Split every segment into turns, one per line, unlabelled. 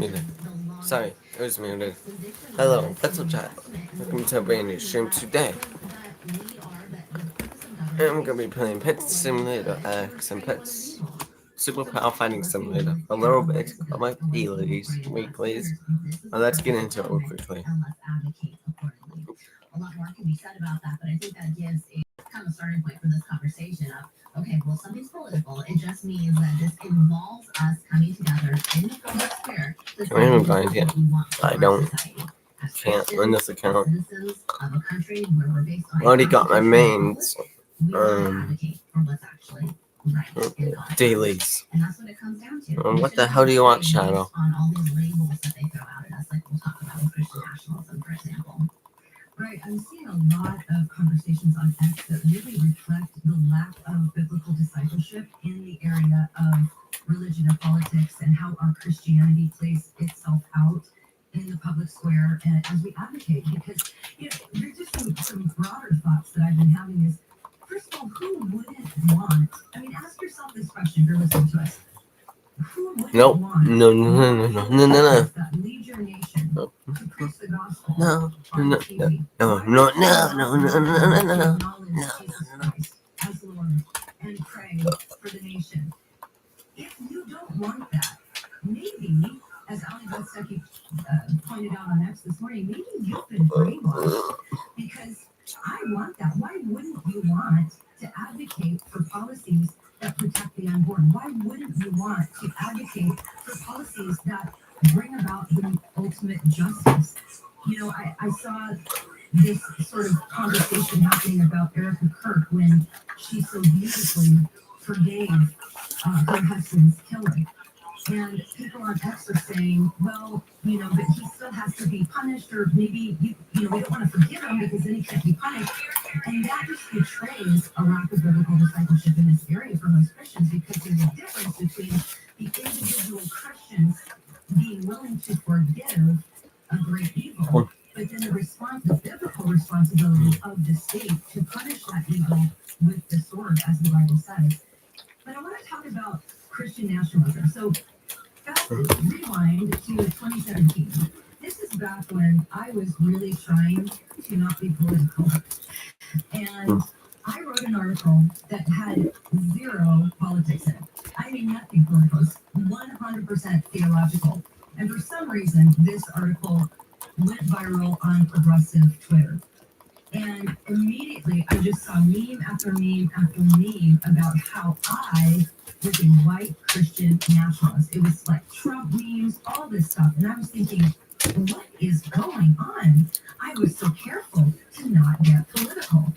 muted. Sorry, it was muted. Hello, Pets of Child. Welcome to a brand new stream today. I'm gonna be playing Pet Simulator X and Pets Super Power Fighting Simulator. A little bit of my dailies, weeklies. Well, let's get into it real quickly. A lot more can be said about that, but I think that gives a kind of starting point for this conversation of, okay, well, something's political. It just means that this involves us coming together in the public square. Can I even find it? I don't. Can't run this account. I already got my mains. Dailies. What the hell do you want, Shadow? On all these labels that they throw out at us, like we'll talk about with Christian nationalism, for example. Right, I'm seeing a lot of conversations on X that really reflect the lack of biblical discipleship in the area of religion and politics and how our Christianity plays itself out in the public square and as we advocate. Because there's just some broader thoughts that I've been having is, first of all, who wouldn't want? I mean, ask yourself this question if you're listening to us. Who wouldn't want? No. That lead your nation to preach the gospel on TV, no. As Lord and pray for the nation. If you don't want that, maybe, as Ali Bostecki pointed out on X this morning, maybe you've been brainwashed because I want that. Why wouldn't you want to advocate for policies that protect the unborn? Why wouldn't you want to advocate for policies that bring about the ultimate justice? I saw this sort of conversation happening about Erica Kirk when she so beautifully forgave her husband's killer. And people on X are saying, well, but he still has to be punished, or maybe, we don't want to forgive him because then he can't be punished. And that just betrays a lack of biblical discipleship in this area for most Christians, because there's a difference between the individual Christians being willing to forgive a great evil, but then the biblical responsibility of the state to punish that evil with the sword, as the Bible says. But I want to talk about Christian nationalism. So fast rewind to 2017. This is back when I was really trying to not be political. And I wrote an article that had zero politics in it. I mean, nothing political. It's 100% theological. And for some reason, this article went viral on progressive Twitter. And immediately, I just saw meme after meme after meme about how I was a white Christian nationalist. It was like Trump memes, all this stuff. And I was thinking, what is going on? I was so careful to not get political.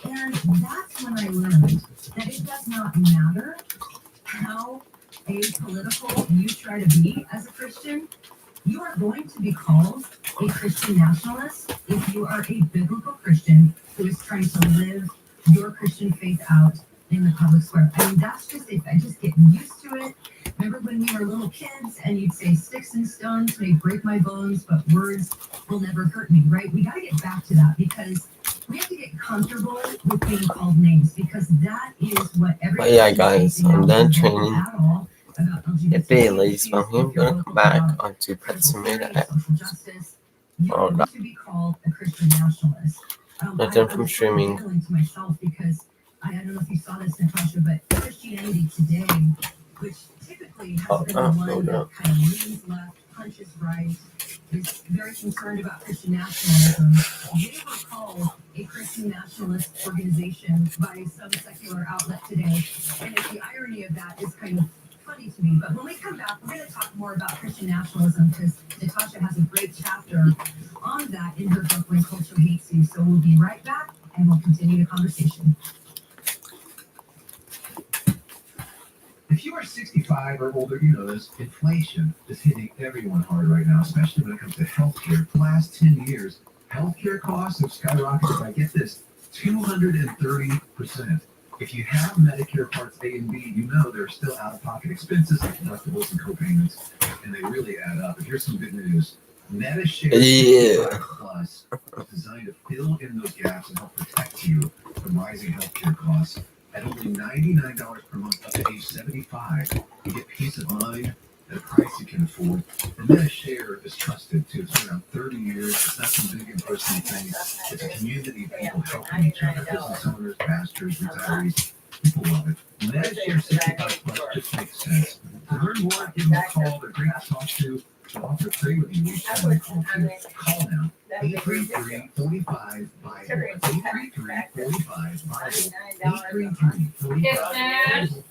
And that's when I learned that it does not matter how apolitical you try to be as a Christian. You are going to be called a Christian nationalist if you are a biblical Christian who is trying to live your Christian faith out in the public square. I mean, that's just it. I just get used to it. Remember when we were little kids and you'd say, sticks and stones may break my bones, but words will never hurt me, right? We got to get back to that because we have to get comfortable with being called names, because that is what everybody. But yeah, guys, I'm done training. It dailies from him gonna come back onto Pet Simulator X. Oh, no. Not done from streaming. To myself because I don't know if you saw this, Natasha, but Christianity Today, which typically has been the one that kind of leans left, punches right, is very concerned about Christian nationalism. They were called a Christian nationalist organization by some secular outlet today. And the irony of that is kind of funny to me. But when we come back, we're going to talk more about Christian nationalism because Natasha has a great chapter on that in her book, When Culture Hates You. So we'll be right back and we'll continue the conversation.
If you are 65 or older, you know this. Inflation is hitting everyone hard right now, especially when it comes to healthcare. For the last 10 years, healthcare costs have skyrocketed by, get this, 230%. If you have Medicare Parts A and B, you know there are still out-of-pocket expenses like deductibles and co-payments, and they really add up. But here's some good news. Medishare Plus is designed to fill in those gaps and help protect you from rising healthcare costs. At only $99 per month up to age 75, you get peace of mind, at a price you can afford. And MetaShare is trusted too. It's been around 30 years. It's not some big impersonal thing. It's a community of people helping each other. Business owners, pastors, retirees. People love it. MetaShare 65 Plus just makes sense. To learn more, give them a call. They're great to talk to. They'll offer free with you each time they call you. Call now. 833-45-BIBLE. 833-45-BIBLE. 833-45-BIBLE.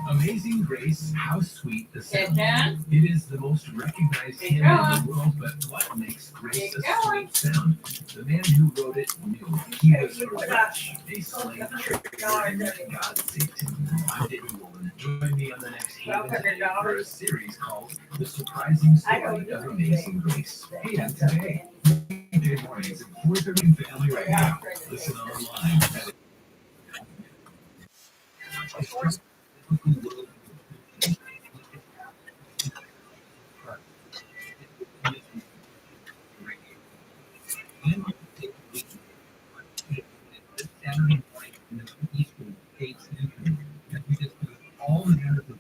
Amazing Grace, how sweet the sound. It is the most recognized hymn in the world, but what makes Grace a sweet sound? The man who wrote it knew he was a wretch, a slave trader, and that God saved him. I'm David Wolin. Join me on the next Haven today for a series called The Surprising Story of Amazing Grace. Haven today. Weekday mornings at 4:30 Family Radio. Listen online at Saturday morning in the Eastern States Newton, and we just do all manners of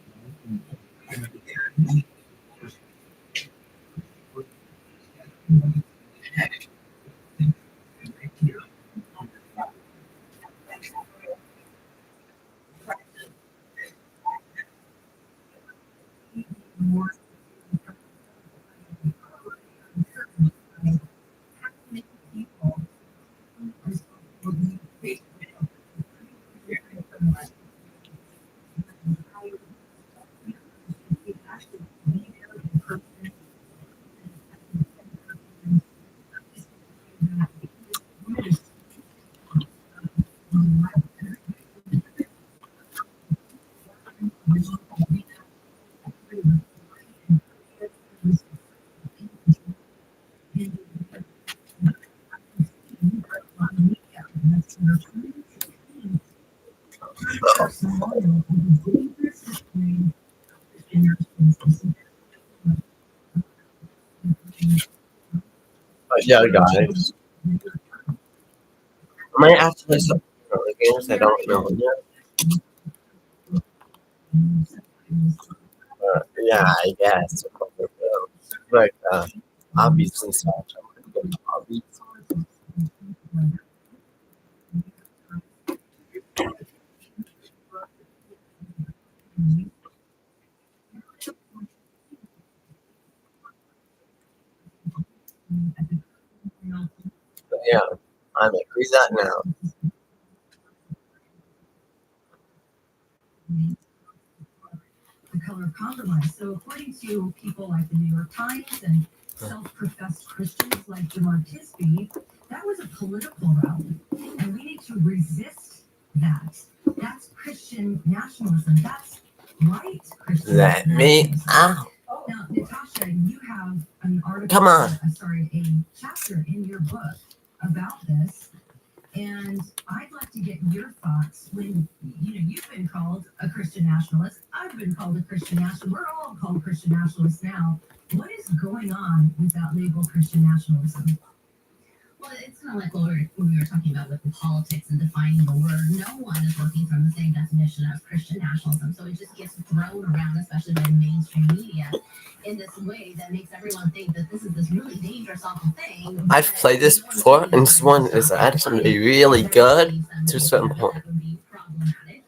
Yeah, guys. I might have to play some other games. I don't know yet. Yeah, I guess. Like, hobbies and stuff. Hobbies. But yeah, I'm agree that now.
The color of compromise. So according to people like the New York Times and self-professed Christians like Jamar Tisby, that was a political rally, and we need to resist that. That's Christian nationalism. That's right Christian
Let me
nationalism.
out.
Now, Natasha, you have an article,
Come on.
a chapter in your book about this, and I'd like to get your thoughts when, you've been called a Christian nationalist. I've been called a Christian nationalist. We're all called Christian nationalists now. What is going on with that label Christian nationalism?
Well, it's kind of like what we were talking about with the politics and defining the word. No one is working from the same definition as Christian nationalism, so it just gets thrown around, especially by the mainstream media, in this way that makes everyone think that this is this really dangerous, awful thing.
I've played this before, and this one is actually really good to a certain point.
That would be problematic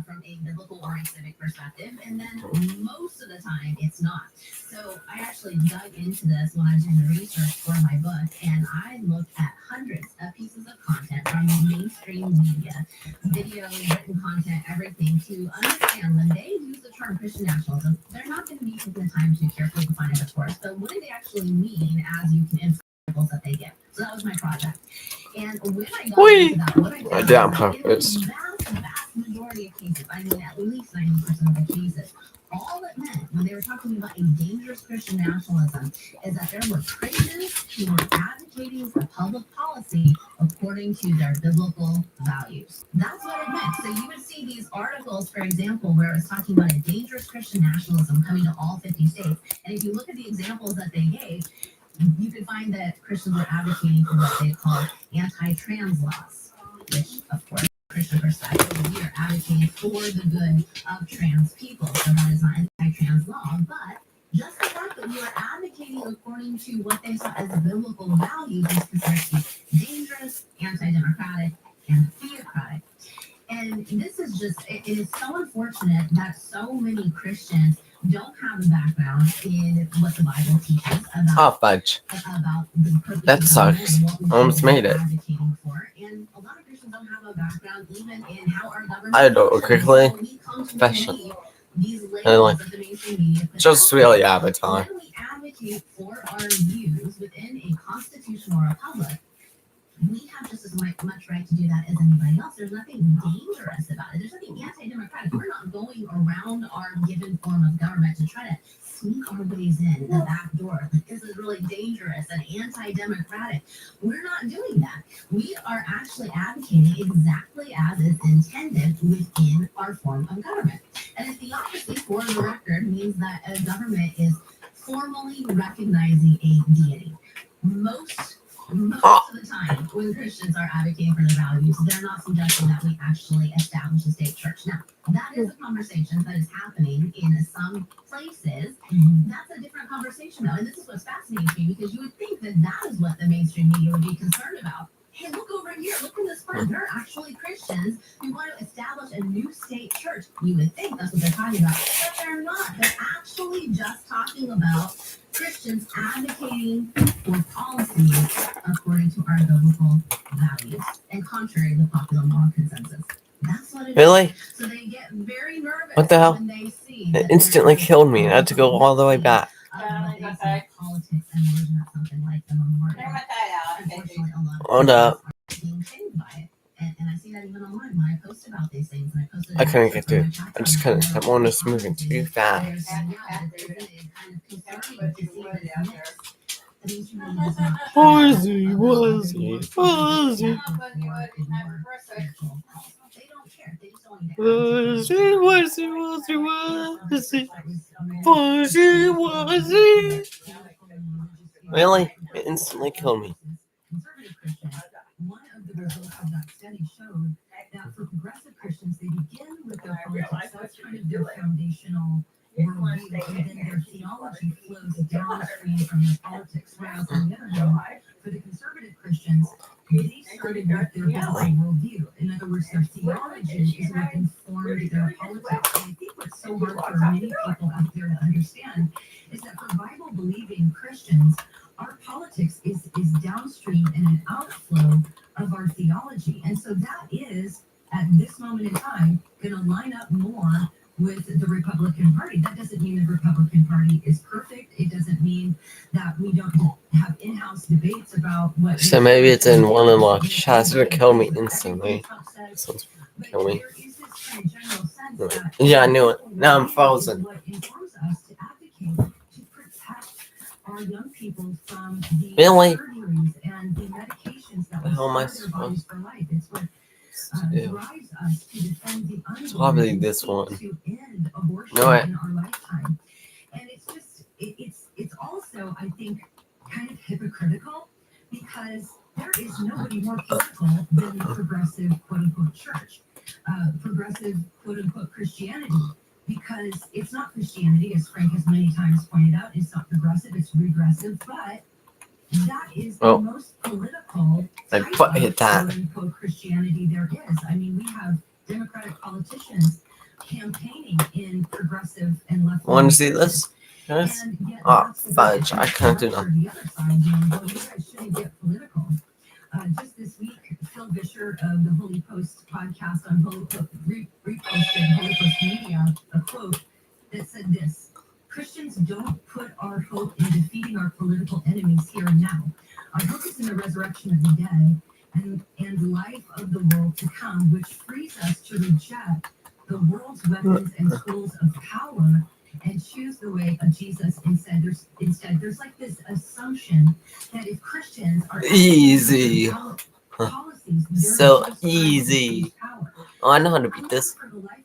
from a biblical or a civic perspective, and then most of the time it's not. So I actually dug into this when I was doing the research for my book, and I looked at hundreds of pieces of content from mainstream media, videos, written content, everything, to understand when they use the term Christian nationalism, they're not going to be taking the time to carefully define it, of course, but what do they actually mean as you can infer that they get? So that was my project. And when I got into that, what I found
did on
was that
purpose.
in the vast majority of cases, I mean at least 90% of the cases, all it meant when they were talking about a dangerous Christian nationalism is that there were Christians who were advocating for public policy according to their biblical values. That's what it meant. So you would see these articles, for example, where it was talking about a dangerous Christian nationalism coming to all 50 states. And if you look at the examples that they gave, you could find that Christians were advocating for what they call anti-trans laws, which, of course, Christian perspective, we are advocating for the good of trans people. So that is not anti-trans law, but just the fact that we are advocating according to what they saw as biblical values is considered to be dangerous, anti-democratic, and theocratic. And this is just, it is so unfortunate that so many Christians don't have a background in what the Bible teaches
Oh, fudge.
about the purpose
That
of
sucks.
government and what we
Almost
should be
made it.
advocating for. And a lot of Christians don't have a background even in how our government
I don't
functions.
quickly.
So we come to
Fashion.
believe these labels
Anyway,
that the mainstream media puts
just
out
really
there.
Avatar.
When we advocate for our views within a constitutional republic, we have just as much right to do that as anybody else. There's nothing dangerous about it. There's nothing anti-democratic. We're not going around our given form of government to try to sneak our ways in the back door. Like, this is really dangerous and anti-democratic. We're not doing that. We are actually advocating exactly as is intended within our form of government. And a theocracy, for the record, means that a government is formally recognizing a deity. Most of the time, when Christians are advocating for their values, they're not suggesting that we actually establish a state church. Now, that is a conversation that is happening in some places. That's a different conversation, though. And this is what's fascinating to me, because you would think that that is what the mainstream media would be concerned about. Hey, look over here. Look in this front. There are actually Christians who want to establish a new state church. You would think that's what they're talking about. But they're not. They're actually just talking about Christians advocating for policies according to our biblical values and contrary to the popular moral consensus. That's what it is.
Really?
So they get very nervous
What the hell?
when they see
It
that
instantly
there's
killed me. I had to go all the way back.
what they see as politics and religion as something like the memorial. Unfortunately, a lot of
Hold up.
Christians are being shamed by it. And I see that even online when I post about these things. And I posted
I couldn't get
on my
to it.
platform.
I just couldn't. That one was moving too fast.
There's, yeah, there's kind of concerning to see this mix. The mainstream media does not
Fuzzy,
They
fuzzy.
don't care. They just don't want you to
Really? It instantly killed me.
Conservative Christians, one of the results of that study showed that for progressive Christians, they begin with their politics. That's kind of their foundational worldview, and then their theology flows downstream from their politics. Whereas on the other hand, for the conservative Christians, they started with their biblical worldview. In other words, their theology is what informed their politics. And I think what's so hard for many people out there to understand is that for Bible-believing Christians, our politics is downstream and an outflow of our theology. And so that is, at this moment in time, going to line up more with the Republican Party. That doesn't mean the Republican Party is perfect. It doesn't mean that we don't have in-house debates about what...
So maybe it's in one of the shots to kill me instantly. Sounds kill me.
There is this kind of general sense that
Yeah, I knew it. Now I'm frozen.
what informs us to advocate to protect our young people from the
Really?
surgeries and the medications that
The hell am I
will serve their bodies for life. It's what
Yeah.
drives us to defend the unborn.
Probably
and
this
seek
one.
to end abortion
No,
in our lifetime. And it's just, it's also, I think, kind of hypocritical, because there is nobody more political than the progressive quote-unquote church, progressive quote-unquote Christianity, because it's not Christianity, as Frank has many times pointed out. It's not progressive, it's regressive, but that is the most political
My
type
foot
of
hit that.
quote-unquote Christianity there is. I mean, we have Democratic politicians campaigning in progressive and left.
Want to see this? Guys?
And yet
Oh,
that's the
fudge.
very
I can't do
structure the other side, you know, you guys shouldn't get political. Just this week, Phil Vischer of the Holy Post podcast on Holy Post reposted Holy Post Media a quote that said this: Christians don't put our hope in defeating our political enemies here and now. Our hope is in the resurrection of the dead and life of the world to come, which frees us to reject the world's weapons and tools of power and choose the way of Jesus instead. There's like this assumption that if Christians are
Easy.
policies,
So easy. Oh, I know how to beat this.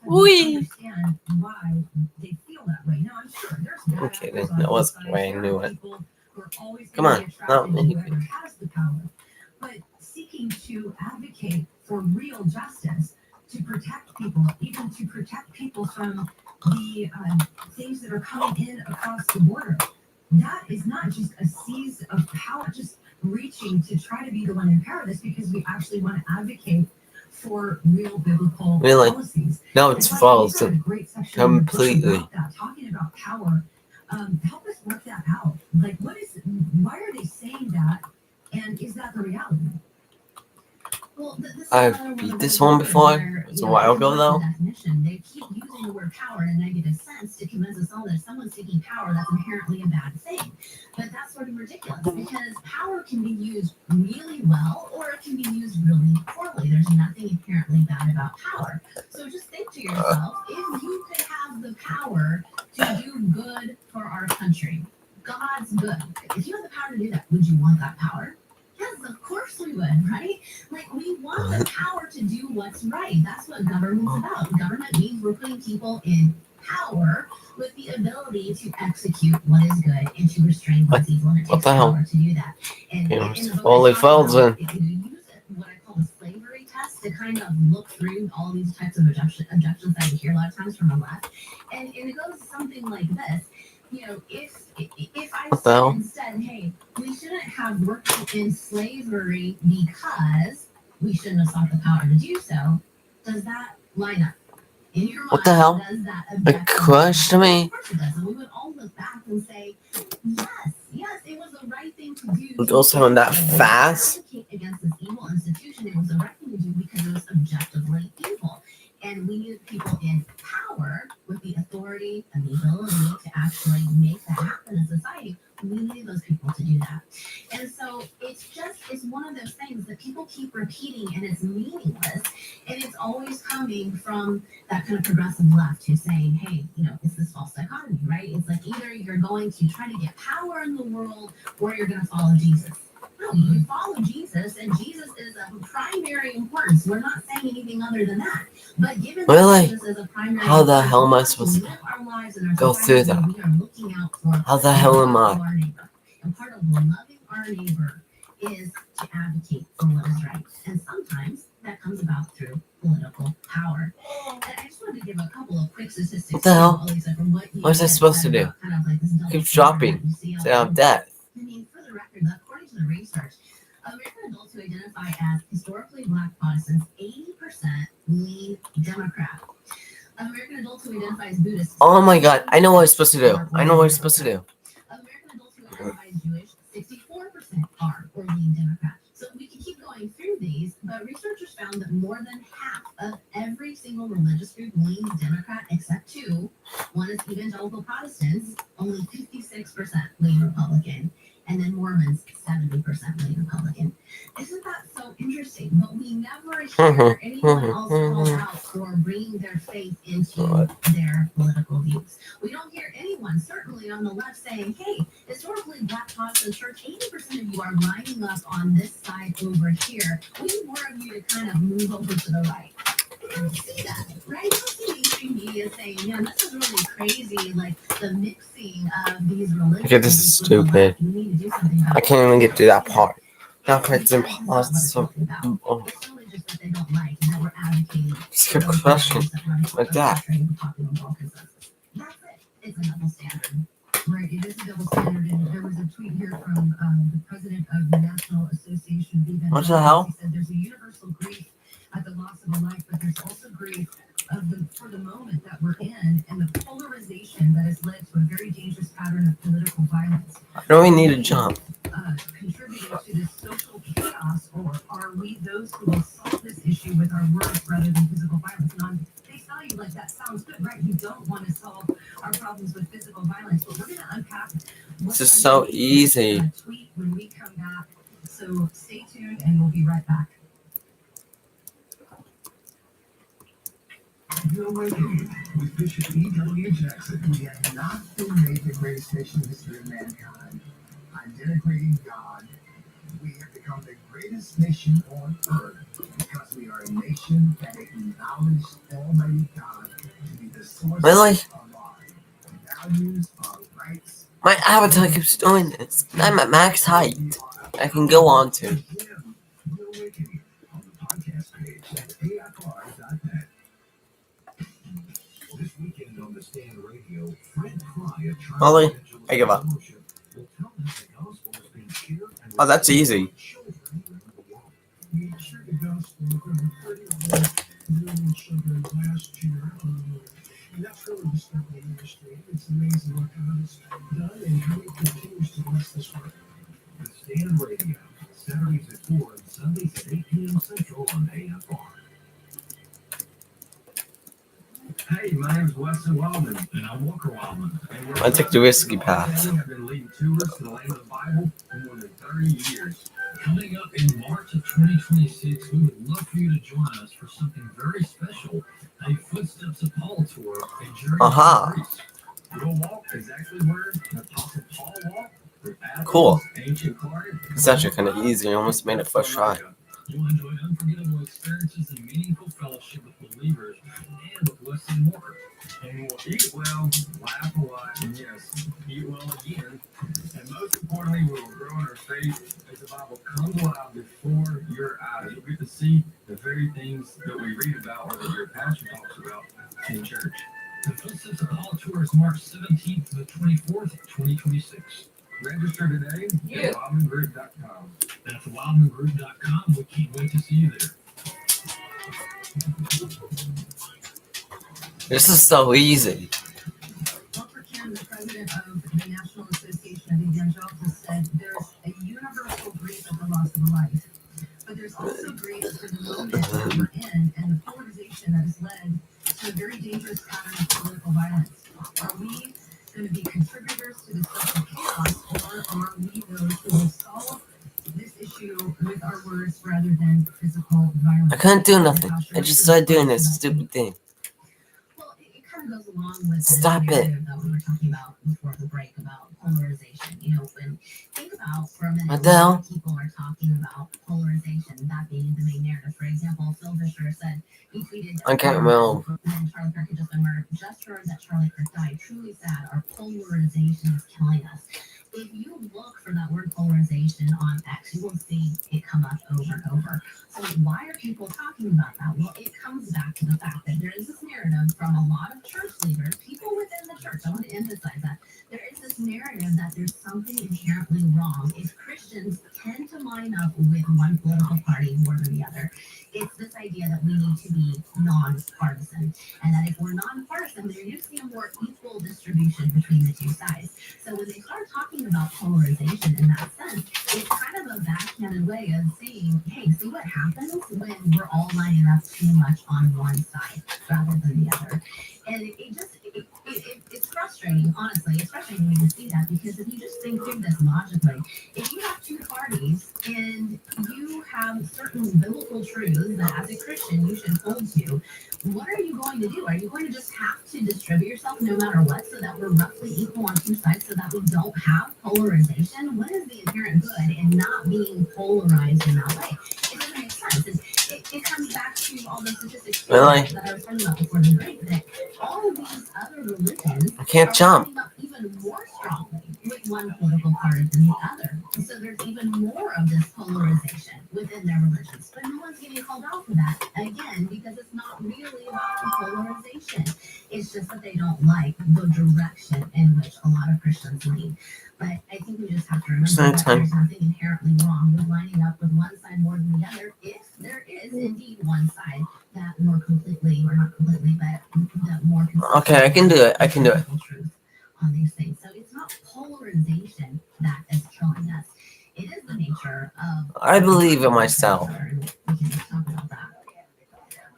Whee!
Understand why they feel that way. Now, I'm sure there's bad
Okay,
actors
that
on
was
both
the way I
sides.
knew
There are
it.
people who are always
Come
gonna
on.
be attracted
No,
to whoever has the power. But seeking to advocate for real justice, to protect people, even to protect people from the things that are coming in across the border. That is not just a seize of power, just reaching to try to be the one in power. This because we actually want to advocate for real biblical
Really?
policies.
No, it's
Like,
false.
you've got a great section in your book
Completely.
about that, talking about power. Help us work that out. Like, why are they saying that? And is that the reality?
Well, this is
I've
another
beat
of
this
those
one
words
before.
where,
It's
you
a
know,
while
it's
ago,
not
though.
the definition. They keep using the word power in a negative sense to convince us all that if someone's seeking power, that's inherently a bad thing. But that's sort of ridiculous because power can be used really well or it can be used really poorly. There's nothing inherently bad about power. So just think to yourself, if you could have the power to do good for our country, God's good. If you had the power to do that, would you want that power? Yes, of course we would, right? Like, we want the power to do what's right. That's what government's about. Government means we're putting people in power with the ability to execute what is good and to restrain what's evil. And it
What
takes
the hell?
power to do that. And
Yeah,
in the book,
Holy
I talk
Felds
about
in.
if you use what I call the slavery test to kind of look through all these types of objections that we hear a lot of times from the left. And it goes something like this. You know, if I
What the
said
hell?
instead, hey, we shouldn't have worked in slavery because we shouldn't have sought the power to do so, does that line up? In your mind,
What the hell?
does that
It
objectively
crushed
line up?
me.
Of course it does. And we would all look back and say, yes, it was the right thing to do.
It goes on that fast.
Advocate against this evil institution. It was the right thing to do because it was objectively evil. And we needed people in power with the authority and the ability to actually make that happen in society. We needed those people to do that. And so it's one of those things that people keep repeating and it's meaningless. And it's always coming from that kind of progressive left who's saying, hey, you know, it's this false dichotomy, right? It's like either you're going to try to get power in the world or you're going to follow Jesus. No, you follow Jesus, and Jesus is of primary importance. We're not saying anything other than that. But given
Really?
that Jesus is a primary
How the
importance,
hell am I
we
supposed to
live our lives in our
go
society
through
where
that?
we are looking out for
How the hell am I?
our neighbor. And part of loving our neighbor is to advocate for what is right. And sometimes that comes about through political power. And I just wanted to give a couple of quick statistics.
What the hell?
Elisa, from what you
What was I
said
supposed to do?
about kind of like this double
Keep
standard
dropping.
that you see
Say
out
I'm
there.
dead.
I mean, for the record, according to the research, American adults who identify as historically black Protestants, 80% lean Democrat. American adults who identify as Buddhists.
Oh my god. I know what I'm supposed to do. I know what I'm supposed to do.
American adults who identify as Jewish, 64% are or lean Democrat. So we can keep going through these, but researchers found that more than half of every single religious group leans Democrat except two. One is evangelical Protestants, only 56% lean Republican. And then Mormons, 70% lean Republican. Isn't that so interesting? But we never hear anyone else call out for bringing their faith into their political views. We don't hear anyone, certainly on the left, saying, hey, historically black Protestant church, 80% of you are lining up on this side over here. We need more of you to kind of move over to the right. I don't see that, right? I don't see mainstream media saying, yeah, this is really crazy, like the mixing of these religions.
Okay, this is stupid.
We need to do something about
I
it.
can't even get to that part. That part's
That's not what it's
impossible.
really about.
Oh,
It's really just what they don't like, and that we're advocating
just
for
keep
those
crushing
values that run
like that.
contrary to the popular moral consensus. That's it. It's a double standard.
Right, it is a double standard, and there was a tweet here from the president of the National Association of Evangelicals.
What the hell?
He said there's a universal grief at the loss of a life, but there's also grief for the moment that we're in and the polarization that has led to a very dangerous pattern of political violence.
Do we need to jump?
Contributing to this social chaos, or are we those who will solve this issue with our words rather than physical violence? And on face value, like that sounds good, right? You don't want to solve our problems with physical violence, but we're going to unpack
This is so easy.
tweet when we come back. So stay tuned, and we'll be right back.
You're awakening with Bishop E.W. Jackson. We have not been made the greatest nation in the history of mankind. By denigrating God, we have become the greatest nation on earth because we are a nation that acknowledges Almighty God to be the source
Really?
of our values, our rights.
My avatar keeps doing this. I'm at max height. I can go on to.
You're awakening on the podcast. podcast page at AFR.net. This weekend on the Stand Radio, Fred Fry of Triumph
Ollie,
Evangelical
I give up.
Fellowship will tell them the gospel has been shared and
Oh, that's easy.
children around the world. We shared the gospel with over 31 million children last year. And that's really the start of the ministry. It's amazing what God has done and how He continues to bless this work. The Stand Radio, Saturdays at 4 and Sundays at 8 p.m. Central on AFR. Hey, my name's Wesley Wildman, and I'm Walker Wildman.
I took the risky path.
I've been leading tours to the land of the Bible for more than 30 years. Coming up in March of 2026, we would love for you to join us for something very special, a Footsteps of Paul tour and journey
Aha.
to Greece. We'll walk exactly where the Apostle Paul walked through Athens,
Cool.
ancient Corinth.
It's actually kind of easy. I almost made it first try.
You'll enjoy unforgettable experiences and meaningful fellowship with believers and with Wesley Walker. And we'll eat well, laugh a lot, and yes, eat well again. And most importantly, we will grow in our faith as the Bible comes alive before your eyes. You'll get to see the very things that we read about or that your pastor talks about in church. The Footsteps of Paul tour is March 17th to the 24th, 2026. Register today at wildmangroup.com. That's wildmangroup.com. We can't wait to see you there.
This is so easy.
Walter Kim, the president of the National Association of Evangelicals, said there's a universal grief at the loss of a life, but there's also grief for the moment that we're in and the polarization that has led to a very dangerous pattern of political violence. Are we going to be contributors to this social chaos, or are we those who will solve this issue with our words rather than physical violence?
I couldn't do nothing. I just started doing this stupid thing.
Well, it kind of goes along with
Stop
the
it.
narrative that we were talking about before the break about polarization. You know, when think about for a minute
What the hell?
when people are talking about polarization, that being the main narrative. For example, Phil Vischer said he tweeted,
I can't remember.
when Charlie Kirk had just been murdered. Just heard that Charlie Kirk died. Truly sad. Our polarization is killing us. If you look for that word polarization on X, you will see it come up over and over. So why are people talking about that? Well, it comes back to the fact that there is this narrative from a lot of church leaders, people within the church. I want to emphasize that. There is this narrative that there's something inherently wrong if Christians tend to line up with one political party more than the other. It's this idea that we need to be nonpartisan, and that if we're nonpartisan, there you see a more equal distribution between the two sides. So when they start talking about polarization in that sense, it's kind of a backhanded way of saying, hey, see what happens when we're all lining up too much on one side rather than the other. And it's frustrating, honestly. It's frustrating when you see that, because if you just think through this logically, if you have two parties and you have certain biblical truths that as a Christian you should hold to, what are you going to do? Are you going to just have to distribute yourself no matter what so that we're roughly equal on two sides so that we don't have polarization? What is the inherent good in not being polarized in that way? It doesn't make sense. It comes back to all the statistics
Really?
that I was talking about before the break, that all of these other religions
I can't
are
jump.
lining up even more strongly with one political party than the other. And so there's even more of this polarization within their religions. But no one's getting called out for that, again, because it's not really about the polarization. It's just that they don't like the direction in which a lot of Christians lean. But I think we just have to remember that there's nothing inherently wrong with lining up with one side more than the other, if there is indeed one side that more completely, or not completely, but that more
Okay, I can do it. I can do it.
truth on these things. So it's not polarization that is killing us. It is the nature of.
I believe in myself.
We can talk about that.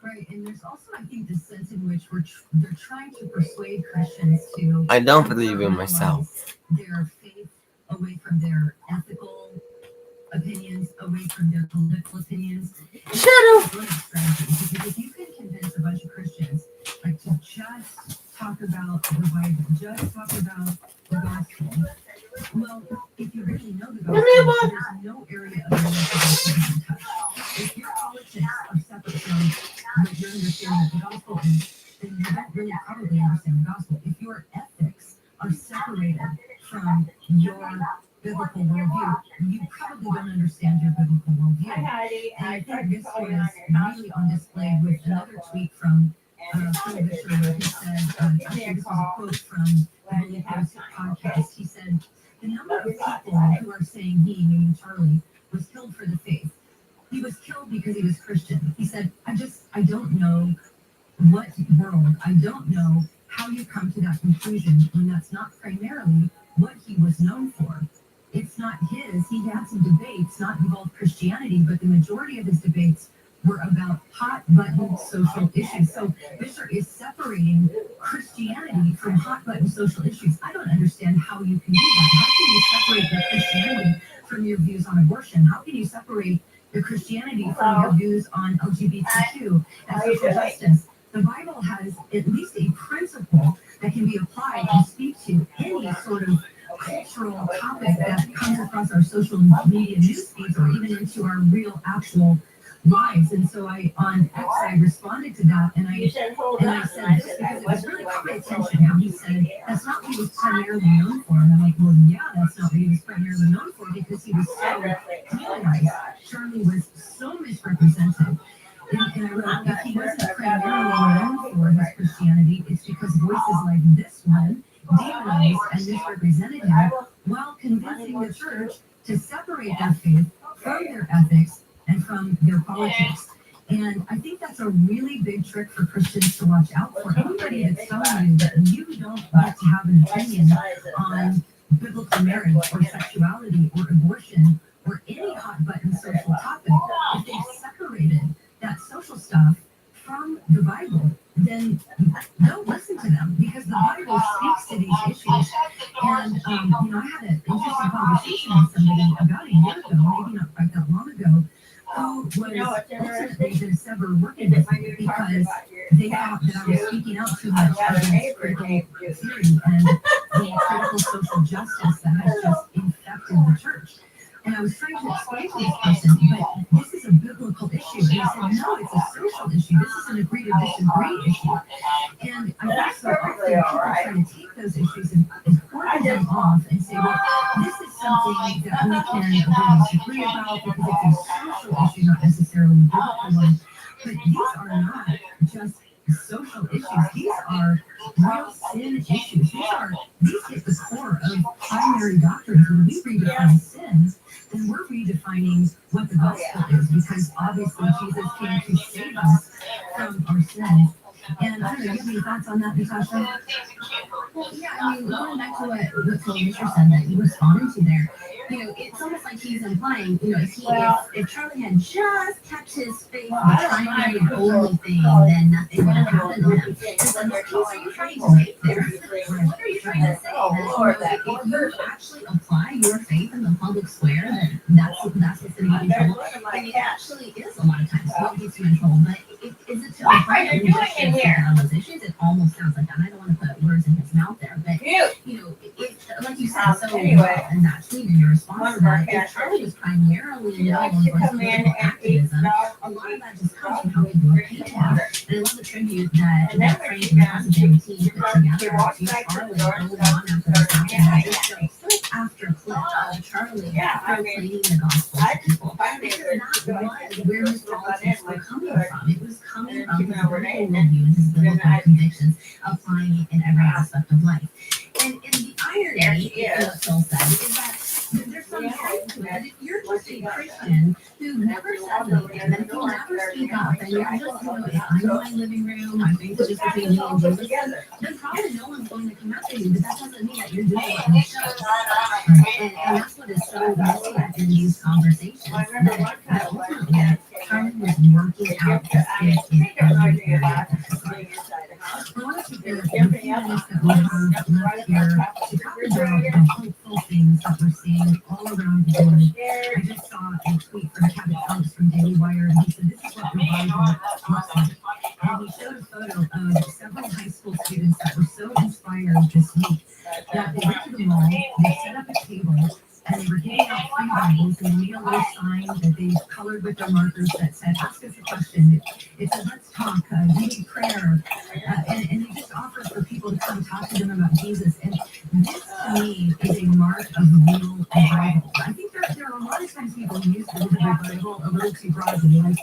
Right, and there's also, I think, this sense in which they're trying to persuade Christians to.
I don't believe in myself.
Their faith away from their ethical opinions, away from their political opinions.
Shut up.
Because if you can convince a bunch of Christians, like, to just talk about the Bible, just talk about the gospel. Well, if you really know the gospel, there's no area of your life that you can touch. If your politics are separate from what you understand that the gospel is, then you don't really probably understand the gospel. If your ethics are separated from your biblical worldview, you probably don't understand your biblical worldview. And I think guess was really on display with another tweet from Phil Vischer, where he said, actually this was a quote from the Holy Post podcast. He said, the number of people who are saying he, meaning Charlie, was killed for the faith. He was killed because he was Christian. He said, I don't know what world, I don't know how you come to that conclusion when that's not primarily what he was known for. It's not his. He had some debates, not involved Christianity, but the majority of his debates were about hot button social issues. So Vischer is separating Christianity from hot button social issues. I don't understand how you can do that. How can you separate your Christianity from your views on abortion? How can you separate your Christianity from your views on LGBTQ and social justice? The Bible has at least a principle that can be applied and speak to any sort of cultural topic that comes across our social media news feeds or even into our real actual lives. And so on X, I responded to that, and I said this because it was really caught my attention how he said that's not what he was primarily known for. And I'm like, well, yeah, that's not what he was primarily known for because he was so demonized. Charlie was so misrepresented. And I wrote, if he wasn't primarily known for his Christianity, it's because voices like this one demonized and misrepresented him while convincing the church to separate their faith from their ethics and from their politics. And I think that's a really big trick for Christians to watch out for. Anybody that's telling you that you don't get to have an opinion on biblical marriage or sexuality or abortion or any hot button social topic, if they've separated that social stuff from the Bible, then don't listen to them because the Bible speaks to these issues. And I had an interesting conversation with somebody about a year ago, maybe not quite that long ago, who was ultimately going to sever working with me because they thought that I was speaking out too much against critical theory and the critical social justice that has just infected the church. And I was trying to explain to this person, but this is a biblical issue. And he said, no, it's a social issue. This is an agree to disagree issue. And I think so often people try to take those issues and cordon them off and say, well, this is something that we can agree to disagree about because it's a social issue, not necessarily a biblical one. But these are not just social issues. These are real sin issues. These hit the core of primary doctrines. When we redefine sins, then we're redefining what the gospel is, because obviously Jesus came to save us from our sins. And I don't know, you have any thoughts on that, Natasha?
Well, yeah, I mean, going back to what Phil Vischer said that you responded to there, it's almost like he's implying, if Charlie had just kept his faith the primary and only thing, then nothing would have happened to him. And so what are you trying to say there? What are you trying to say? That if you actually apply your faith in the public square, then that's what's going to get you in trouble. And it actually is a lot of times what gets you in trouble. But is it to apply it on those issues? It almost sounds like that. I don't want to put words in his mouth there, but like you said, so in that tweet and your response to that, if Charlie was primarily known for his political activism, a lot of that just comes from how people are painted. And I love the tribute that Frank and the Positive team put together to Charlie early on after this happened. They showed clip after clip of Charlie proclaiming the gospel to people. Because that was where his politics were coming from. It was coming from his biblical worldview and his biblical convictions, applying it in every aspect of life. And the irony, what Phil said, is that there's some truth to it. If you're just a Christian who never says anything, and if you never speak up, and you're just, I'm in my living room, my faith is just between me and Jesus, then probably no one's going to come after you, but that doesn't mean that you're doing what you should. And that's what is so messy in these conversations, that ultimately Charlie was working out the faith in every area of his life. I want to take the few minutes that we have left here to talk about the hopeful things that we're seeing all around the world. I just saw a tweet from Kevin Phelps from Daily Wire, and he said, this is what revival looks like. And he showed a photo of several high school students that were so inspired this week that they went to the mall, they set up a table, and they were giving out free Bibles, and they made a little sign that they colored with their markers that said, ask us a question. It said, let's talk, we need prayer. And they just offered for people to come talk to them about Jesus. And this, to me, is a mark of real revival. I think there are a lot of times people who use the word revival a little too broadly. Like,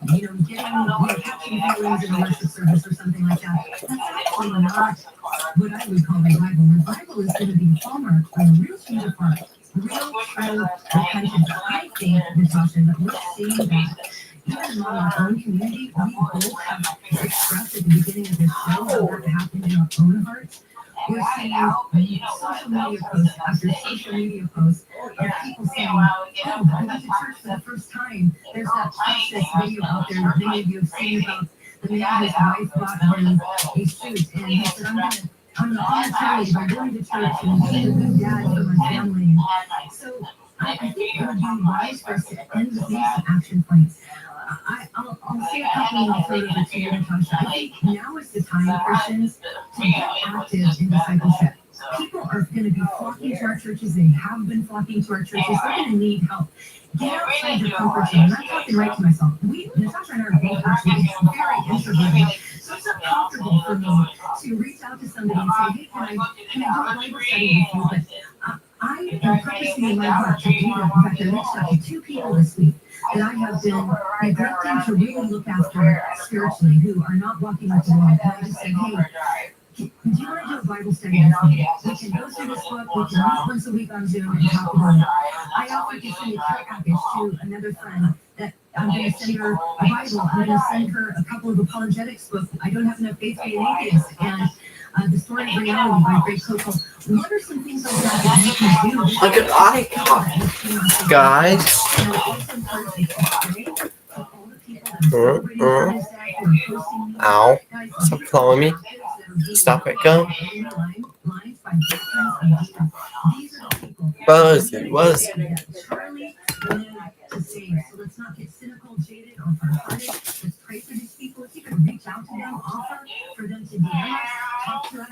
catching feelings in a worship service or something like that. That's actually not what I would call revival. Revival is going to be the hallmark of a real change of heart, real true repentance. I think, Natasha, that we're seeing that even among our own community. We both have expressed at the beginning of this show how that happened in our own hearts. We're seeing social media posts after social media posts of people saying, oh, I went to church for the first time. There's that precious video out there that many of you have seen about the man whose wife bought him a suit. And he said, I'm voluntarily by going to church and being a good dad for my family. So I think it would be wise for us to end with these action points. I'll say a couple and I'll throw it over to you, Natasha. I think now is the time, Christians, to get active in discipleship. People are going to be flocking to our churches. They have been flocking to our churches. They're going to need help. Get outside your comfort zone. I'm talking right to myself. Natasha and I are both actually very introverted. So it's not comfortable for me to reach out to somebody and say, hey, can I do a Bible study with you? But I am purposing in my heart to do that. In fact, I reached out to 2 people this week that I have been neglecting to really look after spiritually, who are not walking with the Lord. And I just said, hey, do you want to do a Bible study with me? We can go through this book. We can meet once a week on Zoom and talk about it. I offered to send a care package to another friend that I'm going to send her a Bible. I'm going to send her a couple of apologetics books. I don't have enough faith to be an atheist. And The Story of Reality by Greg Coco. What are some things like that that you can do?
Look at eye, guys.
And I also encourage you to pray for all the people that are celebrating Father's Day, who are posting these.
Ow.
Guys,
Stop calling me. Stop it, go. Buzzy, Buzzy.
Charlie wanted to save, so let's not get cynical, jaded, or hard-hearted. Let's pray for these people. If you can reach out to them, offer for them to DM us, talk to us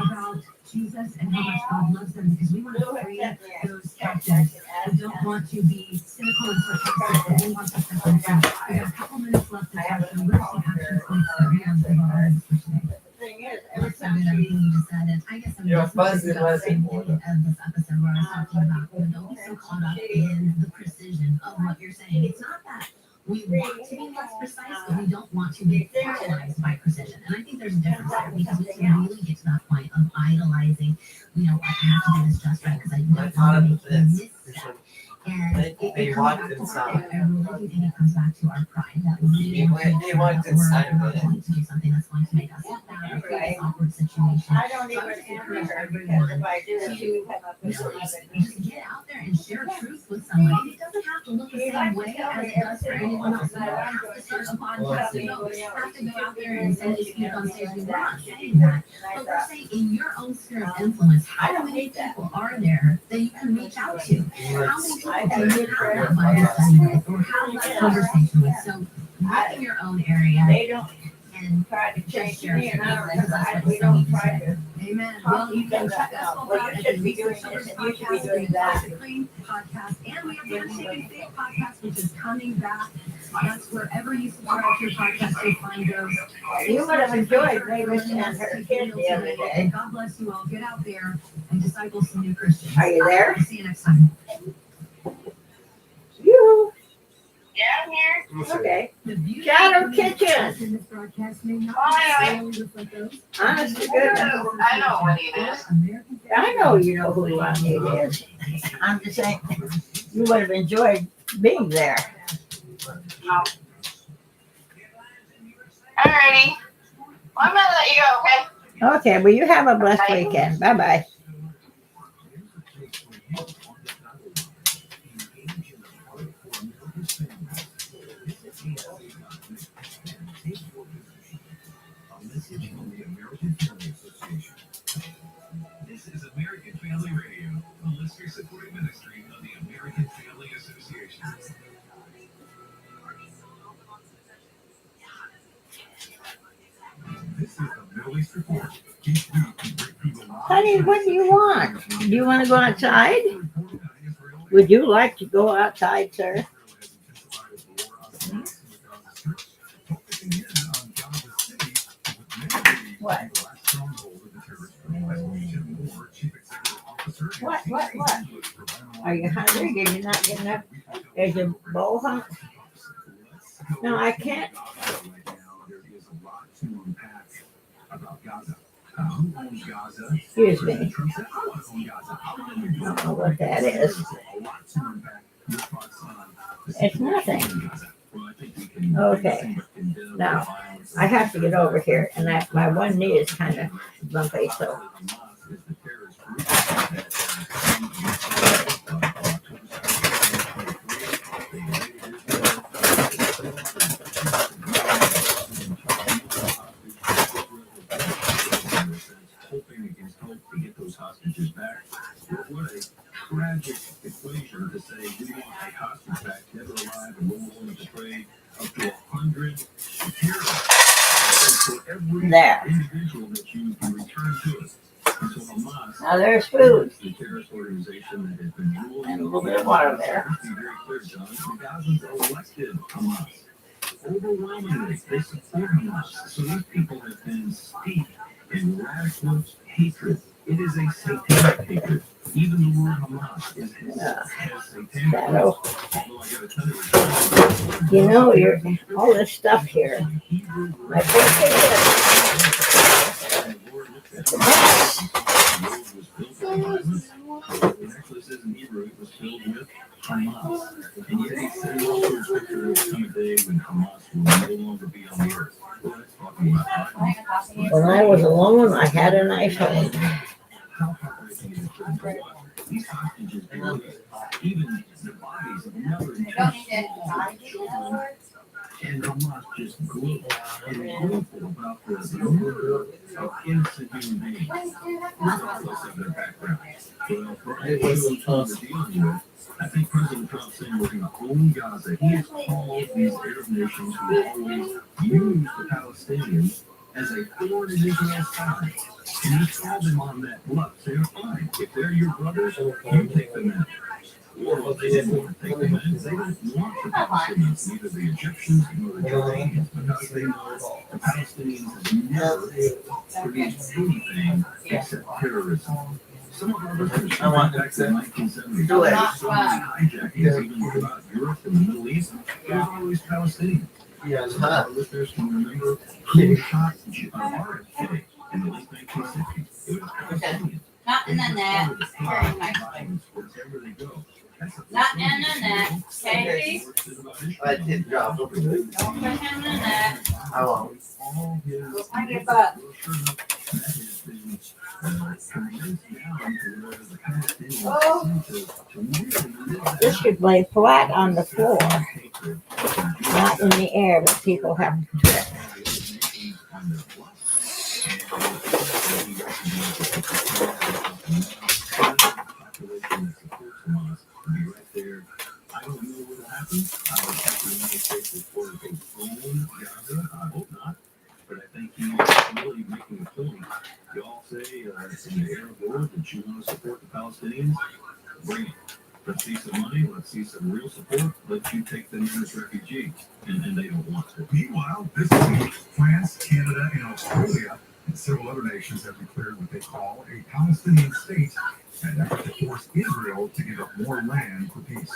about Jesus and how much God loves them, because we want to free those captives who don't want to be cynical and sarcastic, but we want to set them free. We have a couple minutes left to talk, so what are some action points that we have in our lives for today?
It's so good, everything you just said. And I guess I'm just
fuzzy,
about the
fuzzy.
same thing of this episode where I was talking about, don't be so caught up in the precision of what you're saying. It's not that we want to be less precise, but we don't want to be paralyzed by precision. And I think there's a difference there, because we can really get to that point of idolizing, I have to do this just right because I don't want to make a misstep. And it comes back to pride. I really do think it comes back to our pride that we want to make sure that we're not going to do something that's going to make us look bad or create an awkward situation.
I don't
So I
even
would
answer
encourage
her
everyone
because if I do,
to
she come up with
just get out there and share truth with somebody. It doesn't have to look the same way as it does for anyone else. You don't have to start a podcast. You don't have to go out there and suddenly speak on stage. We're not saying that. But we're saying in your own sphere of influence, how many people are there that you can reach out to? How many people can you have that Bible study with or have that conversation with? So look in your own area
They don't
and
try to
just
change
share
me, and I don't,
because that's what
we
it's
don't
so
try
easy to
to.
Amen. Well, you can check us both
Well,
out
you
at
should
the
be doing
Research
this,
Shoulders
and you should be
podcast,
doing
the
that.
Classic Clean podcast, and we have the Unshaken Faith podcast, which is coming back. That's wherever you subscribe to your podcast, you'll find those.
You would have enjoyed Mavis and her kid the other
And
day.
God bless you all. Get out there and disciple some new Christians.
Are you there?
See you next time.
You,
Yeah, I'm here.
okay.
The beauty
Shadow
of
Kitchen.
in this broadcast may not
Hi.
necessarily reflect those.
Honest to
I
goodness.
know what it is.
American
I know you know who it is. I'm just saying, you would have enjoyed being there.
Alrighty. Well, I'm gonna let you go, okay?
Okay, well, you have a blessed weekend. Bye-bye.
This is American Family Radio, a listener-supported ministry of the American Family Association. This is the Middle East Report. Each week we break through the lies.
Honey, what do you want? Do you want to go outside? Would you like to go outside, sir? What? What? Are you hungry? Did you not get enough? There's a bowl hunt. No, I can't.
Right now, there is a lot to unpack about Gaza. Who owns Gaza?
Excuse me.
President Trump said, I want to own Gaza. I want to
I don't know what that is.
A lot to unpack. Your thoughts on the
It's nothing.
situation in Gaza? Well, I think we can
Okay.
condemn
Now,
violence.
I have to get over here, and my one knee is kind of bumpy, so.
Hamas is the terrorist group that came against October 7th, hoping against hope to get those hostages back. What a tragic equation to say we want a hostage back, dead or alive, and we're willing to trade up to 100 terrorists. For every
There.
individual that you can return to us. And so Hamas,
Now there's food.
the terrorist organization that has been ruling
And a little bit of water there.
Let's be very clear, John. The Gazans elected Hamas. Overwhelmingly, they support Hamas. So these people have been steeped in radical hatred. It is a satanic hatred. Even the word Hamas is has satanic.
Shadow.
Although I gotta tell you,
You know, you're all this stuff here. My birthday
It's a mess. It actually says in Hebrew it was filled with Hamas. And yet he said also in scripture there will come a day when Hamas will no longer be on the earth. Well, that's talking about violence.
When I was alone, I had a nice home.
How heartbreaking is it? These hostages, even the bodies of mothers and children, and Hamas just gloat and gleeful about the murder of innocent human beings, regardless of their background. Well, for all those who are dealing with, I think President Trump saying we're going to own Gaza. He has called these Arab nations who always use the Palestinians as a thorn in Israel's side. And he called them on that bluff. They're fine. If they're your brothers, you take them in. Or if they didn't want to take them in, they don't want the Palestinians, neither the Egyptians nor the Jordanians, because they know the Palestinians have never produced anything except terrorism. Some of our listeners go back to the 1970s.
Do it.
So many hijackings, even throughout Europe and the Middle East. There was always Palestinians. Some of our listeners can remember who shot RFK in the late 1960s. It was Palestinians.
Not in the net. Very nice.
Wherever they go.
Not in the net. Okay,
I did drop over there.
don't put him in the net.
I won't.
Find your butt.
This should lay flat on the floor, not in the air, but people have to trip.
I don't know what will happen. I would have to make cases for his own Gaza. I hope not. But I think he's really making a point. Y'all say in the Arab world that you want to support the Palestinians. Bring it. Let's see some money. Let's see some real support. Let you take them in as refugees. And they don't want to.
Meanwhile, this week, France, Canada, and Australia, and several other nations have declared what they call a Palestinian state, an effort to force Israel to give up more land for peace.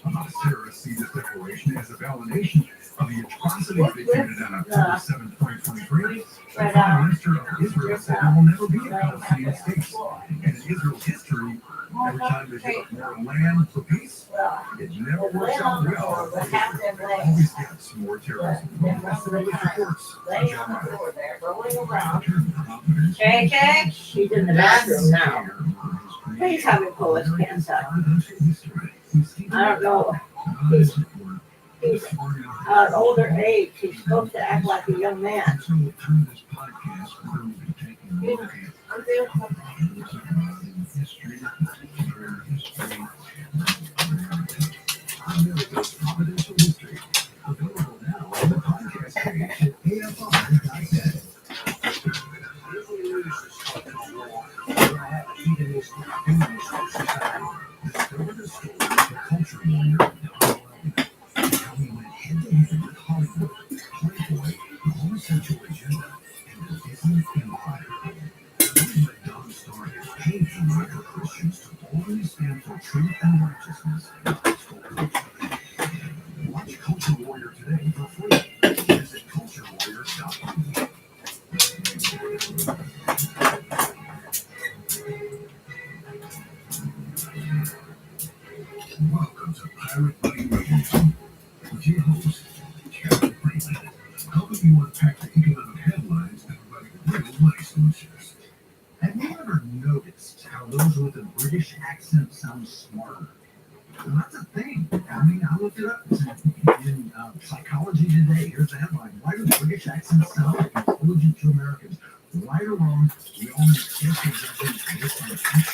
Hamas terrorists see this declaration as a validation of the atrocities they committed on October 7, 2023. The Prime Minister of Israel said there will never be a Palestinian state. And in Israel's history, every time they give up more land for peace, it never works out well. Israel always gets more terrorism. That's the relief reports. I'm John Meyer.
JJ?
She's in the bathroom now. Please have him pull his pants up. I don't know. He's an older age. He's supposed to act like a young man.
So through this podcast, we're going to be taking a look at history, America's Providential History. Available now on the podcast page at AFR.net. Discover the story of the culture warrior, Donald Trump, and how he went head-to-head with Hollywood, Playboy, the homosexual agenda, and the Disney empire. Don't let Don Star have paid for micro Christians to always stand for truth and righteousness and gospel culture. Watch Culture Warrior today for free. Psychology Today. Here's the headline. Why do British accents sound like intelligent to Americans? Right or wrong, we all make careful judgments based on accent.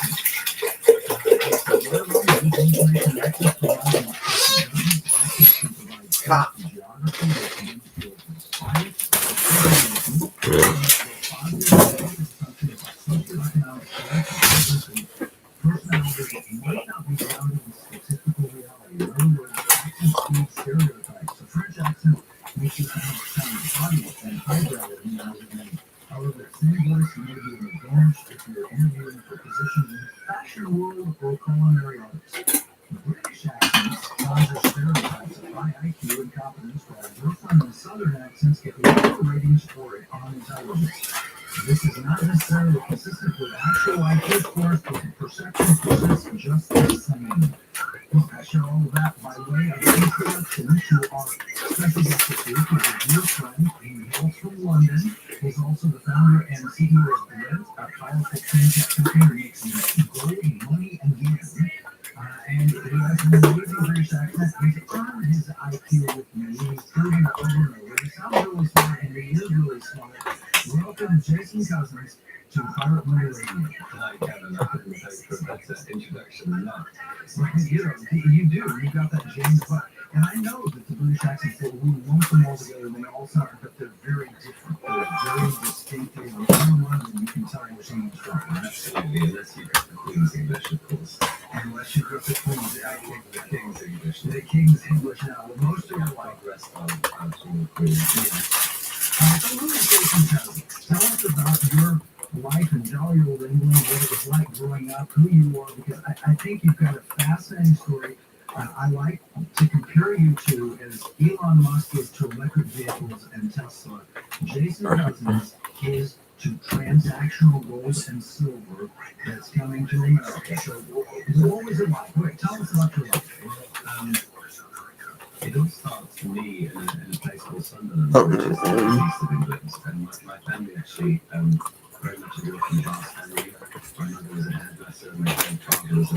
Right or wrong, these information accents provide an accents can provide
Stop.
geography that can feel bias, socioeconomic status, and personalities that might not be grounded in statistical reality. In other words, accents feed stereotypes. The French accent makes you sound haughty and highbrow in the eyes of many. However, that same voice may be an advantage if you're interviewing for positions in the fashion world or culinary arts. British accents cause stereotypes of high IQ and competence, while Brooklyn and Southern accents get lower ratings for unintelligence. This is not necessarily consistent with actual IQ scores, but the perception persists just the same. Look, I share all of that by way of introduction to our special guest this week, who's a dear friend. He hails from London. He's also the founder and CEO of Blend, a powerful fintech company that makes gold, money, and yen. And he has an amazing British accent. He's earned his IQ with me. He's proven it over and over. He sounds really smart, and he is really smart. Welcome, Jason Cousins, to Pirate Money Radio.
Hi, Kevin. I couldn't thank for a better introduction than that.
You do. You've got that James Butt. And I know that the British accents, we lump them all together, and they all sound, but they're very different. They're very distinctive. And from London, you can tell where someone's from.
Absolutely, unless you got the Queen's English, of course.
Unless you've got the Queen's,
I think the King's English.
the King's English now. Well, most of your life.
Like rest of the Queen.
So, Louis Jason Cousins, tell us about your life in jolly old England, what it was like growing up, who you are, because I think you've got a fascinating story. I like to compare you to as Elon Musk is to electric vehicles and Tesla. Jason Cousins is to transactional gold and silver that's coming to America. So what was it like? Wait, tell us about your life.
It all starts for me in a place called Sunderland, which is east of England. And my family actually very much a working class family. My mother was a hairdresser, and my father was a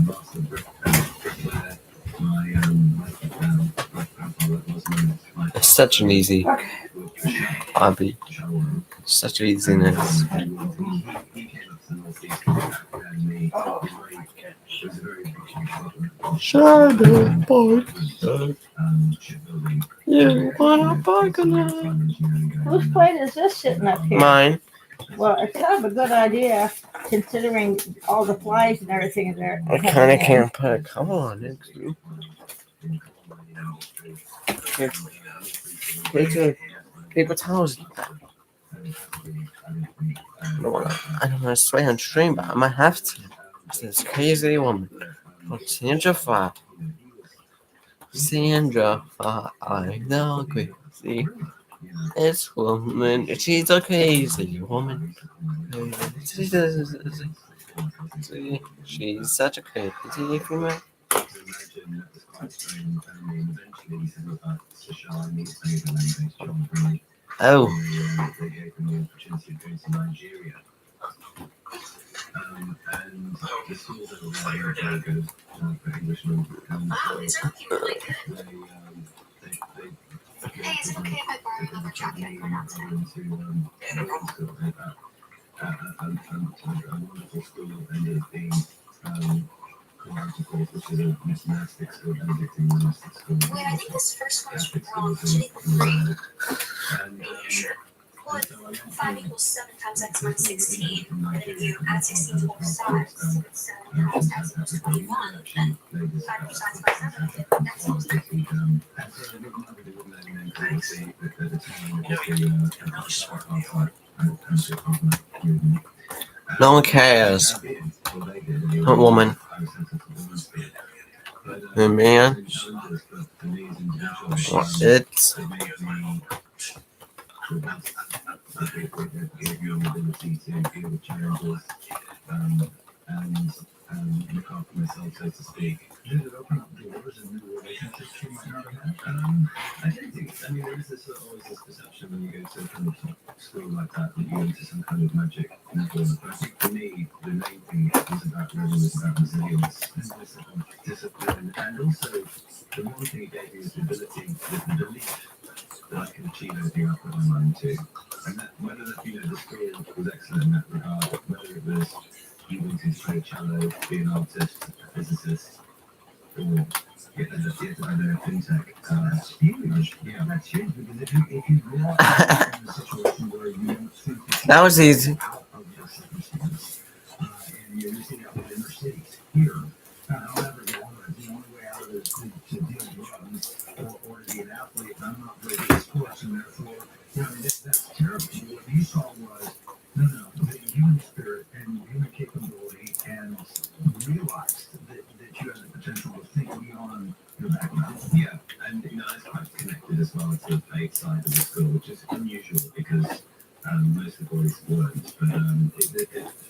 master bricklayer. My grandfather was my
It's such an easy hobby. Such easiness.
He came up to the northeast and me. It was a very big
Shadow boy.
shipbuilding.
You wanna fuck
Whose plate is this sitting up here?
Mine.
Well, it's kind of a good idea considering all the flies and everything in there.
I kinda can't put it. Come on, it's a paper towels. I don't wanna swear on stream, but I might have to. It's this crazy woman. Sandra, I know crazy. This woman, she's a crazy woman. She's such a crazy female. Oh.
They gave me the opportunity of going to Nigeria. And the schools over there are very good for Englishmen. And
Hey, is it okay if I borrow another jacket for now?
a wonderful school ended up being Course, which is a monastic school, Benedictine monastic school.
Wait, I think this first one's
Catholic
wrong.
schools
It should equal 3.
And
Are you sure? Well, if 5 equals 7 times x minus 16, and if you add 16 to both sides, so it's 7 times x equals 21, then 5 times by 7, that's equals 10.
No one cares. A woman. A man. Well, it's.
And look after myself, so to speak.
Did it open up doors and new relationships you might not have had?
I don't think. I mean, there is this always this perception when you go to a kind of school like that you go into some kind of magic level. But I think for me, the main thing was about resilience and discipline, and also the one thing it gave me is the ability, the belief that I can achieve anything I put my mind to. And that whether that the school was excellent in that regard, whether it was you wanted to play cello, be an artist, a physicist, or get a fintech.
That's huge. Yeah, that's huge because if you grow up in a situation where you don't think
That was easy.
out of your circumstance, and you're missing out with inner cities here, I'll never get on it. The only way out of it is to deal drugs or to be an athlete. And I'm not very good at sports, and therefore, that's terrible. What you saw was no, the human spirit and human capability, and realized that you had the potential to think beyond your background.
Yeah, and that's quite connected as well to the faith side of the school, which is unusual because most of the boys weren't. But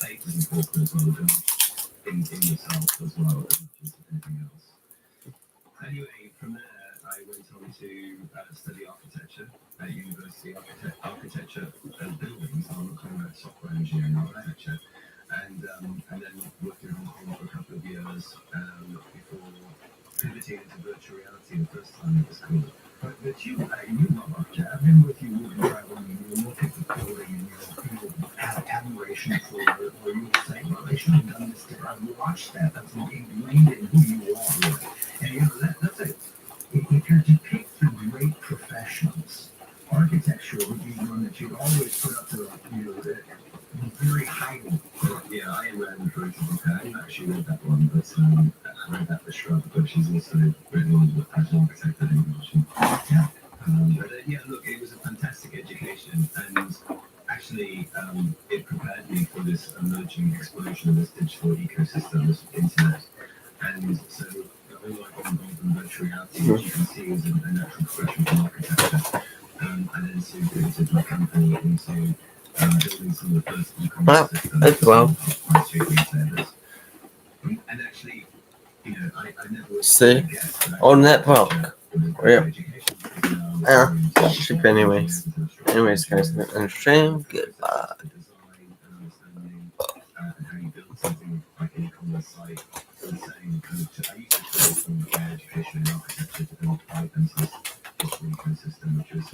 faith is important as well in yourself as well as anything else. Anyway, from there I went on to study architecture at university, architecture and buildings. I'm not talking about software engineering, architecture. And then worked in Hong Kong for a couple of years before pivoting into virtual reality the first time at the school.
But you love architecture. I've been with you moving traveling, and you look at the building and you have admiration for it, or you would say, well, they should have done this different. I've watched that. That's ingrained in who you are. And that's it. If you're to pick the great professions, architecture would be one that you'd always put up to, very highly.
Yeah, I read the Virtual Book. I haven't actually read that one, but I read that for Shrub, but she's also written on as an architect at English. Look, it was a fantastic education, and actually it prepared me for this emerging explosion of this digital ecosystem, this internet. And so all I got involved in virtual reality, which you can see, is a natural progression from architecture, and then soon pivoted my company into building some of the first e-commerce systems
well.
high street retailers. And actually, I never
See? On that block. Yeah. Ship anyways. Anyways, guys, and stream. Goodbye.
How you build something like an e-commerce site. I used to create some education and architecture to build pipe into this ecosystem, which was